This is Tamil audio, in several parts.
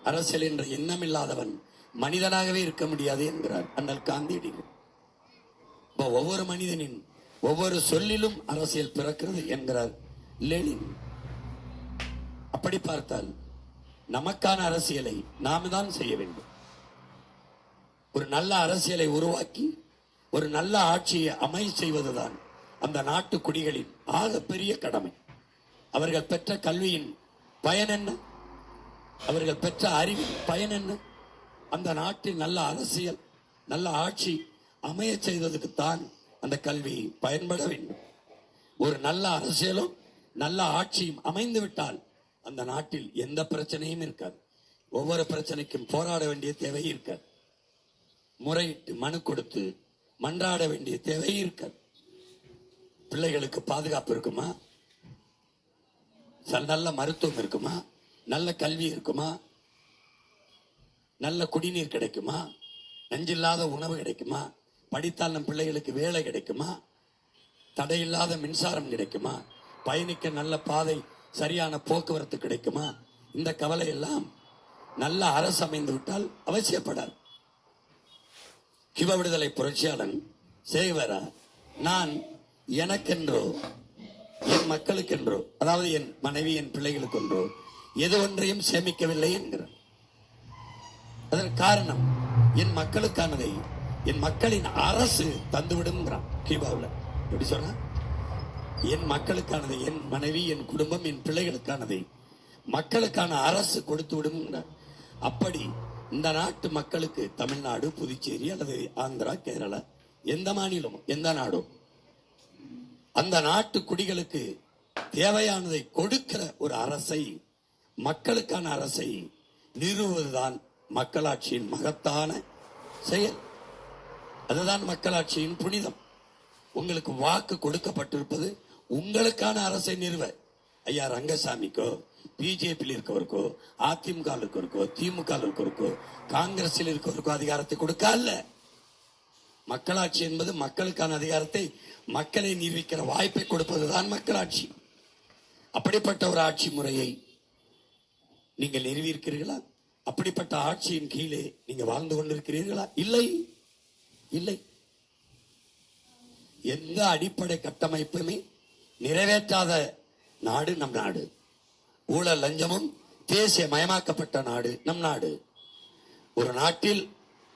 அரசியல் என்ற எண்ணம் இல்லாதவன் மனிதனாகவே இருக்க முடியாது என்கிறார் அண்ணல் காந்தியடிகள். ஒவ்வொரு மனிதனின் ஒவ்வொரு சொல்லிலும் அரசியல் பிறக்கிறது என்கிறார் லெனின். அப்படி பார்த்தால் நமக்கான அரசியலை நாம் தான் செய்ய வேண்டும். ஒரு நல்ல அரசியலை உருவாக்கி ஒரு நல்ல ஆட்சியை செய்வதுதான் அந்த நாட்டு குடிகளின் ஆகப்பெரிய கடமை. அவர்கள் பெற்ற கல்வியின் பயன் என்ன? அவர்கள் பெற்ற அறிவின் பயன் என்ன? அந்த நாட்டில் நல்ல அரசியல் நல்ல ஆட்சி அமைய செய்வதற்குத்தான் அந்த கல்வி பயன்பட வேண்டும். ஒரு நல்ல அரசியலும் நல்ல ஆட்சியும் அமைந்து விட்டால் அந்த நாட்டில் எந்த பிரச்சனையும் இருக்காது. ஒவ்வொரு பிரச்சனைக்கும் போராட வேண்டிய தேவை இருக்காது. முறையிட்டு மனு கொடுத்து மன்றாட வேண்டிய தேவை இருக்காது. பிள்ளைகளுக்கு பாதுகாப்பு இருக்குமா? நல்ல மருத்துவம் இருக்குமா? நல்ல கல்வி இருக்குமா? நல்ல குடிநீர் கிடைக்குமா? நஞ்சில்லாத உணவு கிடைக்குமா? படித்தால் நம் பிள்ளைகளுக்கு வேலை கிடைக்குமா? தடையில்லாத மின்சாரம் கிடைக்குமா? பயணிக்க நல்ல பாதை சரியான போக்குவரத்து கிடைக்குமா? இந்த கவலை எல்லாம் நல்ல அரசு அமைந்து விட்டால் அவசியப்படாது. கிவ விடுதலை புரட்சியாளன் சேவரா நான் எனக்கென்றோ என் மக்களுக்கென்றோ, அதாவது என் மனைவி என் பிள்ளைகளுக்கென்றோ எது ஒன்றையும் சேமிக்கவில்லை என்கிறார். அதற்கு காரணம் என் மக்களுக்கானதை என் மக்களின் அரசு தந்துவிடுங்கிறான். கிபாவில் எப்படி சொன்னா, என் மக்களுக்கானதை என் மனைவி என் குடும்பம் என் பிள்ளைகளுக்கானதை மக்களுக்கான அரசு கொடுத்து விடும். அப்படி இந்த நாட்டு மக்களுக்கு தமிழ்நாடு புதுச்சேரி அல்லது ஆந்திரா கேரளா எந்த மாநிலமும் எந்த நாடும் அந்த நாட்டு குடிகளுக்கு தேவையானதை கொடுக்கிற ஒரு அரசை மக்களுக்கான அரசை நிறுவுவதுதான் மக்களாட்சியின் மகத்தான செயல். அதுதான் மக்களாட்சியின் புனிதம். உங்களுக்கு வாக்கு கொடுக்கப்பட்டிருப்பது உங்களுக்கான அரசை நிறுவ. ஐயா ரங்கசாமிக்கோ பிஜேபியில் இருக்கவருக்கோ அதிமுக இருக்கவருக்கோ திமுக இருக்கவருக்கோ காங்கிரஸில் இருக்கவருக்கோ அதிகாரத்தை கொடுக்க அல்ல. மக்களாட்சி என்பது மக்களுக்கான அதிகாரத்தை மக்களை நிரூபிக்கிற வாய்ப்பை கொடுப்பதுதான் மக்களாட்சி. அப்படிப்பட்ட ஒரு ஆட்சி முறையை நீங்கள் நிறுவியிருக்கிறீர்களா? அப்படிப்பட்ட ஆட்சியின் கீழே நீங்க வாழ்ந்து கொண்டிருக்கிறீர்களா? இல்லை இல்லை. எந்த அடிப்படை கட்டமைப்புமே நிறைவேற்றாத நாடு நம் நாடு. ஊழல் லஞ்சமும் தேசிய மயமாக்கப்பட்ட நாடு நம் நாடு. ஒரு நாட்டில்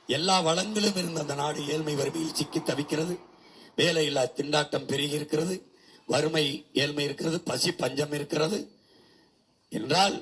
எல்லா வளங்களும் இருந்த அந்த நாடு ஏழ்மை வறுமையில் சிக்கி தவிக்கிறது. வேலையில்லா திண்டாட்டம் பெருகி இருக்கிறது. வறுமை ஏழ்மை இருக்கிறது. பசி பஞ்சம் இருக்கிறது என்றால்